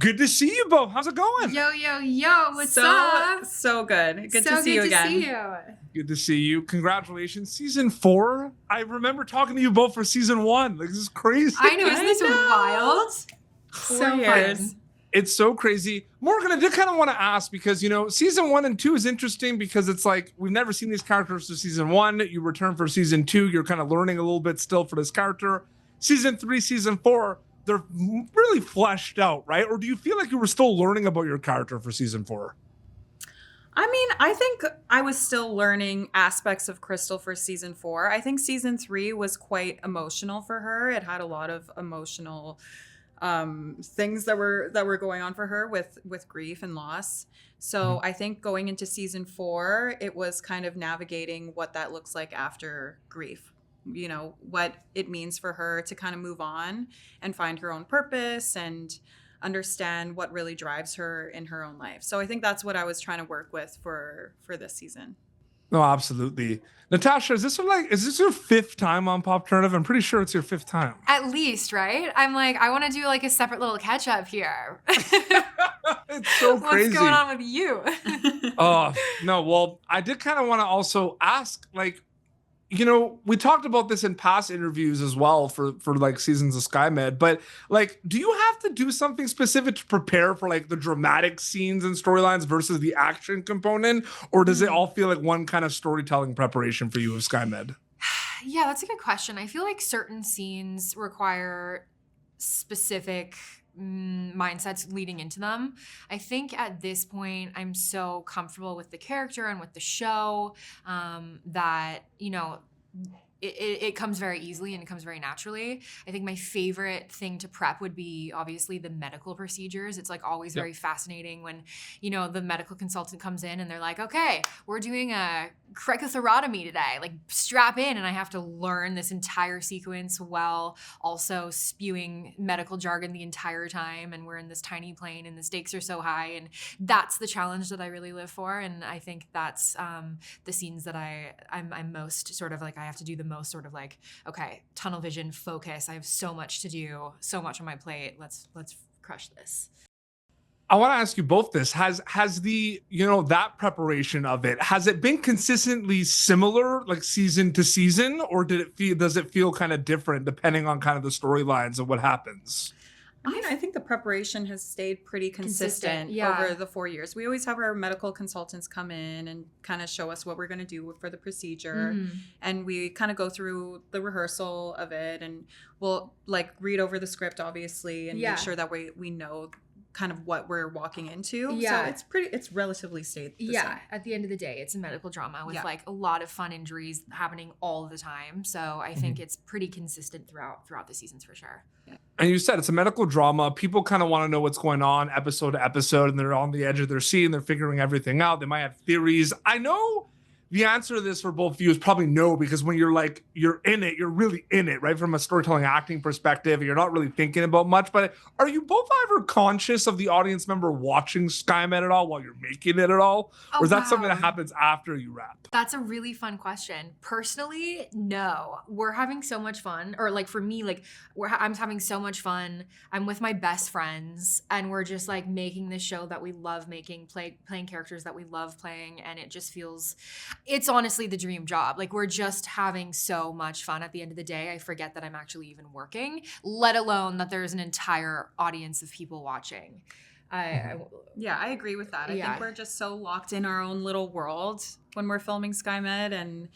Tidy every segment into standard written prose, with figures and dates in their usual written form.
Good to see you both. How's it going? Yo, what's up? So good. Good to see you again. Good to see you. Congratulations. Season 4. I remember talking to you both for season 1. Like, this is crazy. I know. Isn't this wild? 4 years. Fun. It's so crazy. Morgan, I did kind of want to ask because, season 1 and 2 is interesting because it's like we've never seen these characters for season 1. You return for season 2. You're kind of learning a little bit still for this character. Season 3, season 4, they're really fleshed out, right? Or do you feel like you were still learning about your character for season 4? I mean, I think I was still learning aspects of Crystal for season 4. I think season 3 was quite emotional for her. It had a lot of emotional things that were going on for her with grief and loss. So I think going into season 4, it was kind of navigating what that looks like after grief. What it means for her to kind of move on and find her own purpose and understand what really drives her in her own life. So I think that's what I was trying to work with for this season. No, absolutely. Natasha, is this your 5th time on Popternative? I'm pretty sure it's your 5th time. At least, right? I'm like, I want to do like a separate little catch up here. It's so crazy. What's going on with you? Oh, no. Well, I did kind of want to also ask, like, we talked about this in past interviews as well for like seasons of SkyMed, but like, do you have to do something specific to prepare for like the dramatic scenes and storylines versus the action component? Or does it all feel like one kind of storytelling preparation for you of SkyMed? Yeah, that's a good question. I feel like certain scenes require specific mindsets leading into them. I think at this point I'm so comfortable with the character and with the show that it comes very easily and it comes very naturally. I think my favorite thing to prep would be obviously the medical procedures. It's like always very fascinating when, the medical consultant comes in and they're like, okay, we're doing a cricothyrotomy today, like strap in. And I have to learn this entire sequence while also spewing medical jargon the entire time. And we're in this tiny plane and the stakes are so high. And that's the challenge that I really live for. And I think that's the scenes that I'm most sort of like, I have to do the most sort of like, okay, tunnel vision, focus. I have so much to do, so much on my plate. Let's crush this. I want to ask you both this. Has the, that preparation of it, has it been consistently similar like season to season, or does it feel kind of different depending on kind of the storylines and what happens? I think the preparation has stayed pretty consistent over the 4 years. We always have our medical consultants come in and kind of show us what we're going to do for the procedure. Mm-hmm. And we kind of go through the rehearsal of it, and we'll like read over the script, obviously, and make sure that we know kind of what we're walking into. So it's relatively stayed the same. At the end of the day, it's a medical drama with like a lot of fun injuries happening all the time. So I think it's pretty consistent throughout the seasons for sure. And you said it's a medical drama. People kind of want to know what's going on episode to episode, and they're on the edge of their seat and they're figuring everything out. They might have theories. I know the answer to this for both of you is probably no, because when you're in it, you're really in it, right? From a storytelling acting perspective, you're not really thinking about much. But are you both ever conscious of the audience member watching SkyMed at all while you're making it at all? Or is that something that happens after you wrap? That's a really fun question. Personally, no. We're having so much fun. Or like for me, like I'm having so much fun. I'm with my best friends and we're just like making this show that we love making, playing characters that we love playing. And it just feels... It's honestly the dream job. Like we're just having so much fun at the end of the day. I forget that I'm actually even working, let alone that there's an entire audience of people watching. I agree with that. I think we're just so locked in our own little world when we're filming SkyMed, and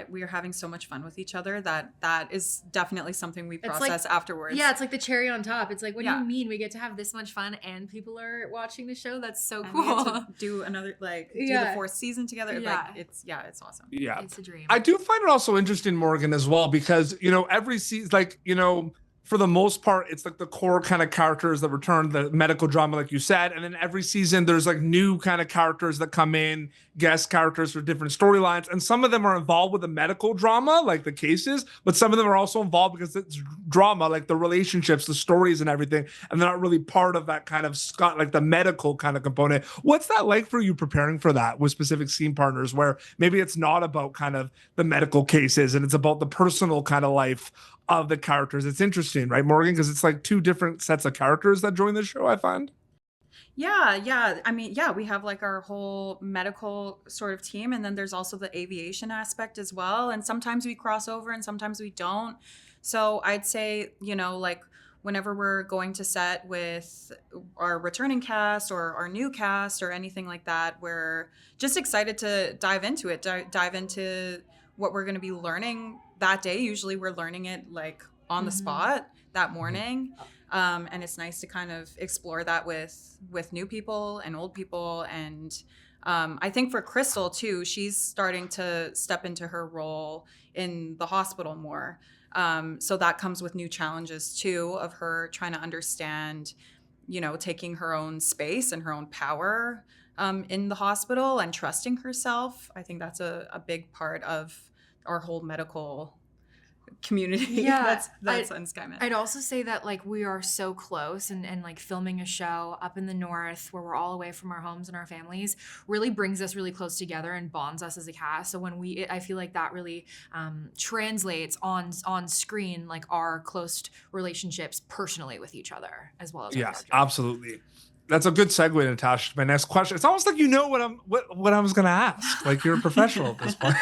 we are having so much fun with each other that is definitely something we process afterwards. Yeah, it's like the cherry on top. It's like, what do you mean we get to have this much fun and people are watching the show? That's so cool. We get to do another do the 4th season together. Yeah. Like it's awesome. Yeah, it's a dream. I do find it also interesting, Morgan, as well, because every season, for the most part, it's like the core kind of characters that return, the medical drama, like you said. And then every season, there's like new kind of characters that come in, guest characters for different storylines. And some of them are involved with the medical drama, like the cases, but some of them are also involved because it's drama, like the relationships, the stories and everything, and they're not really part of that kind of like the medical kind of component. What's that like for you preparing for that with specific scene partners where maybe it's not about kind of the medical cases and it's about the personal kind of life of the characters? It's interesting, right, Morgan? Because it's like two different sets of characters that join the show, I find. Yeah. I mean, yeah, we have like our whole medical sort of team, and then there's also the aviation aspect as well. And sometimes we cross over and sometimes we don't. So I'd say, like whenever we're going to set with our returning cast or our new cast or anything like that, we're just excited to dive into it, dive into what we're going to be learning that day. Usually we're learning it like on the spot that morning. And it's nice to kind of explore that with new people and old people. And I think for Crystal too, she's starting to step into her role in the hospital more. So that comes with new challenges too, of her trying to understand, taking her own space and her own power in the hospital and trusting herself. I think that's a big part of our whole medical community. Yeah, that's on SkyMed. I'd also say that like we are so close, and like filming a show up in the north where we're all away from our homes and our families really brings us really close together and bonds us as a cast. So when I feel like that really translates on screen, like our close relationships personally with each other as well as yes, absolutely. That's a good segue, Natasha, to my next question. It's almost like what I was going to ask. Like you're a professional at this point.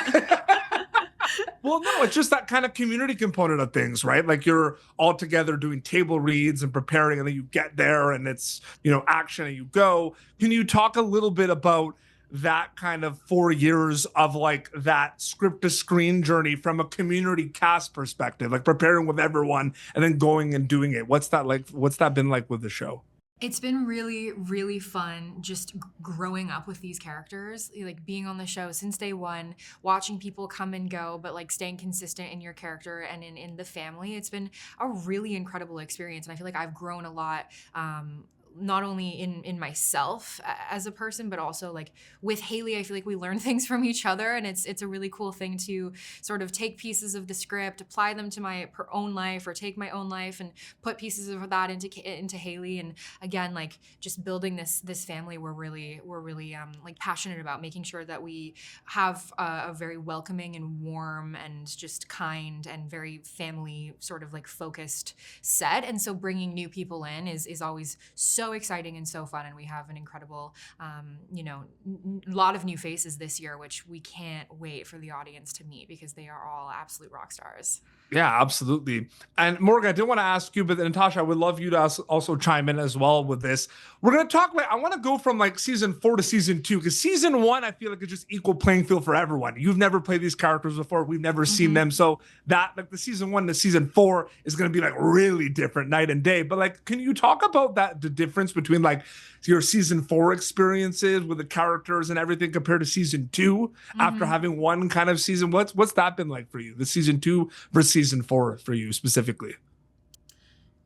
Well, no, it's just that kind of community component of things, right? Like you're all together doing table reads and preparing, and then you get there and it's, action and you go. Can you talk a little bit about that kind of 4 years of like that script to screen journey from a community cast perspective, like preparing with everyone and then going and doing it? What's that like? What's that been like with the show? It's been really, really fun just growing up with these characters, like being on the show since day one, watching people come and go, but like staying consistent in your character and in the family. It's been a really incredible experience. And I feel like I've grown a lot, not only in myself as a person, but also like with Hayley. I feel like we learn things from each other, and it's a really cool thing to sort of take pieces of the script, apply them to my own life, or take my own life and put pieces of that into Hayley. And again, like just building this family we're really like passionate about, making sure that we have a very welcoming and warm and just kind and very family sort of like focused set. And so bringing new people in is always so exciting and so fun, and we have an incredible lot of new faces this year, which we can't wait for the audience to meet because they are all absolute rock stars. Yeah, absolutely. And Morgan, I did want to ask you, but Natasha, I would love you to also chime in as well with this. We're going to talk about, I want to go from like season 4 to season 2, because season 1, I feel like it's just equal playing field for everyone. You've never played these characters before. We've never seen them. So that like the season 1 to season 4 is going to be like really different night and day. But like, can you talk about the difference between like your season 4 experiences with the characters and everything compared to season 2 after having one kind of season? What's that been like for you, the season 2 versus season 4 for you specifically?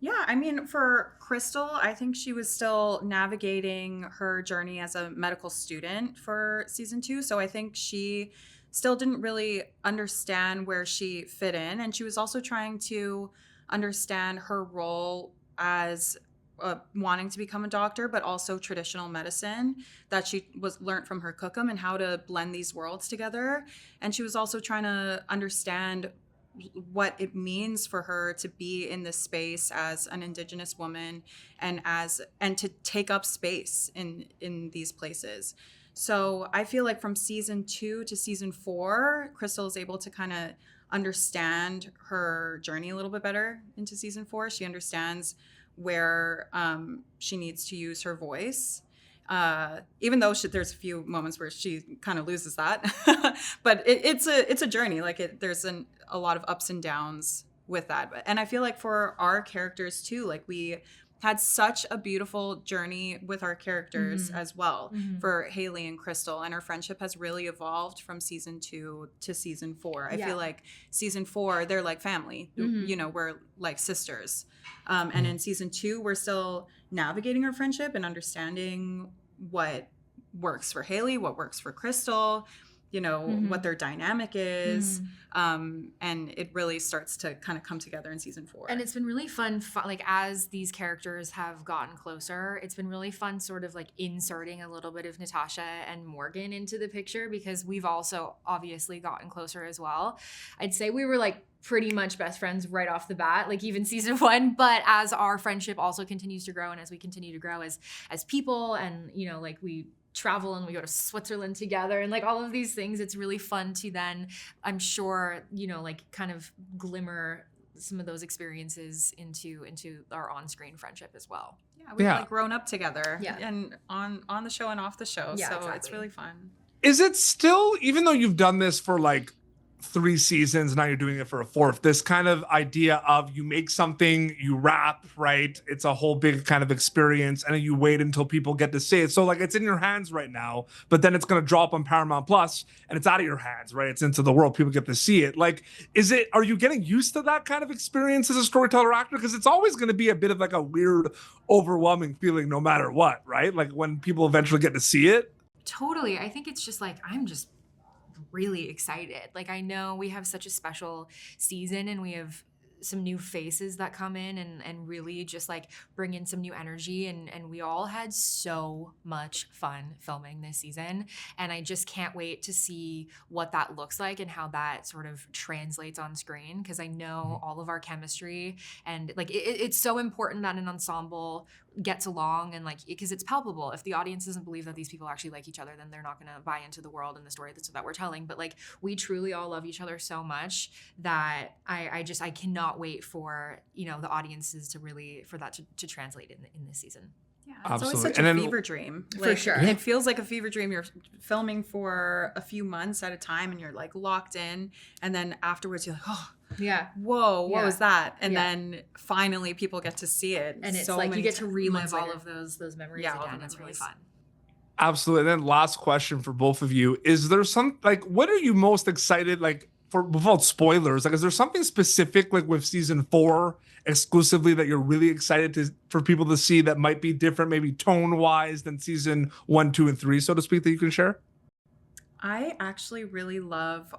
Yeah, I mean, for Crystal, I think she was still navigating her journey as a medical student for season 2. So I think she still didn't really understand where she fit in. And she was also trying to understand her role as wanting to become a doctor, but also traditional medicine that she was learned from her cookum and how to blend these worlds together. And she was also trying to understand what it means for her to be in this space as an Indigenous woman and to take up space in these places. So I feel like from season 2 to season 4, Crystal is able to kind of understand her journey a little bit better into season 4. She understands where she needs to use her voice. Even though there's a few moments where she kind of loses that, but it's a journey. Like there's a lot of ups and downs with that. And I feel like for our characters too, like we had such a beautiful journey with our characters as well for Hayley and Crystal, and our friendship has really evolved from season 2 to season 4. I feel like season 4, they're like family, we're like sisters. And in season 2, we're still navigating our friendship and understanding what works for Hayley, what works for Crystal. you know, what their dynamic is. And it really starts to kind of come together in season 4. And it's been really fun, like as these characters have gotten closer, it's been really fun sort of like inserting a little bit of Natasha and Morgan into the picture, because we've also obviously gotten closer as well. I'd say we were like pretty much best friends right off the bat, like even season 1, but as our friendship also continues to grow, and as we continue to grow as people, and you know, like we travel and we go to Switzerland together and like all of these things, it's really fun to then, I'm sure, you know, like kind of glimmer some of those experiences into our on-screen friendship as well. Yeah, we've like grown up together, and on the show and off the show, so exactly. It's really fun. Is it still, even though you've done this for like 3 seasons, now you're doing it for a 4th, this kind of idea of you make something, you wrap, right? It's a whole big kind of experience, and then you wait until people get to see it. So like it's in your hands right now, but then it's going to drop on Paramount Plus and it's out of your hands, right? It's into the world. People get to see it. Like, are you getting used to that kind of experience as a storyteller actor? Because it's always going to be a bit of like a weird, overwhelming feeling no matter what, right? Like when people eventually get to see it. Totally. I think it's just like, I'm just really excited. Like I know we have such a special season, and we have some new faces that come in and really just like bring in some new energy, and we all had so much fun filming this season, and I just can't wait to see what that looks like and how that sort of translates on screen, because I know all of our chemistry, and like it's so important that an ensemble gets along, and like because it's palpable. If the audience doesn't believe that these people actually like each other, then they're not going to buy into the world and the story that we're telling. But like we truly all love each other so much that I cannot wait for, you know, the audiences to really, for that to translate in this season. Yeah, it's always such a fever dream. Like, for sure. It feels like a fever dream. You're filming for a few months at a time, and you're like locked in, and then afterwards you're like, oh yeah, whoa, what was that? And then finally people get to see it, and it's so like you get to relive all of those memories again. It's really fun. Absolutely. And then last question for both of you: is there some, like, what are you most excited, like, for, without spoilers, like, is there something specific, like with season 4 exclusively, that you're really excited for people to see that might be different, maybe tone wise, than season 1, 2, and 3, so to speak, that you can share? I actually really love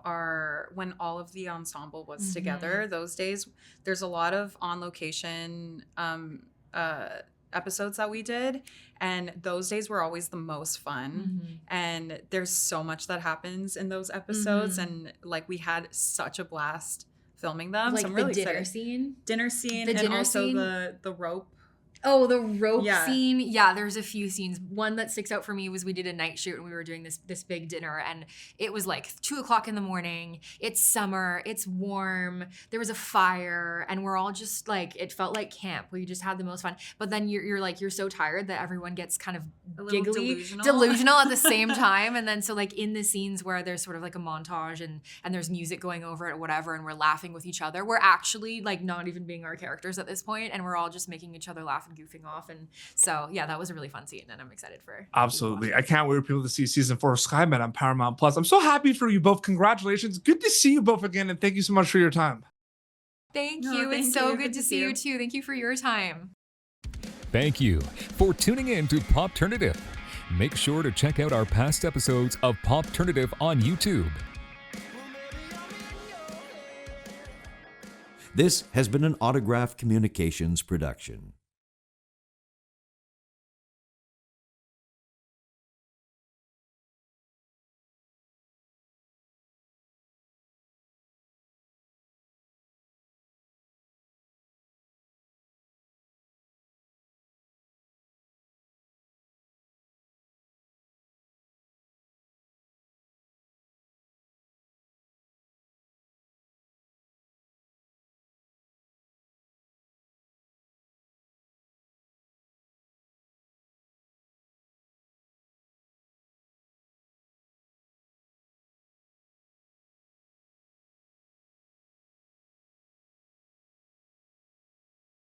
when all of the ensemble was together. Those days, there's a lot of on location episodes that we did, and those days were always the most fun. And there's so much that happens in those episodes, and like we had such a blast filming them. Like so I'm really the excited. Dinner scene, and also scene. the rope. Oh, the rope scene. Yeah, there's a few scenes. One that sticks out for me was we did a night shoot and we were doing this big dinner, and it was like 2:00 in the morning. It's summer. It's warm. There was a fire, and we're all just like, it felt like camp. We just had the most fun. But then you're like, you're so tired that everyone gets kind of giggly, delusional at the same time. And then so like in the scenes where there's sort of like a montage and there's music going over it or whatever, and we're laughing with each other, we're actually like not even being our characters at this point, and we're all just making each other laugh and goofing off. And so yeah, that was a really fun scene, and I'm excited for absolutely. I can't wait for people to see season 4 of SkyMed on Paramount Plus. I'm so happy for you both. Congratulations. Good to see you both again, and thank you so much for your time. Thank you. It's so good to see you too. Thank you for your time. Thank you for tuning in to Popternative. Make sure to check out our past episodes of Popternative on YouTube. This has been an Autograph Communications production.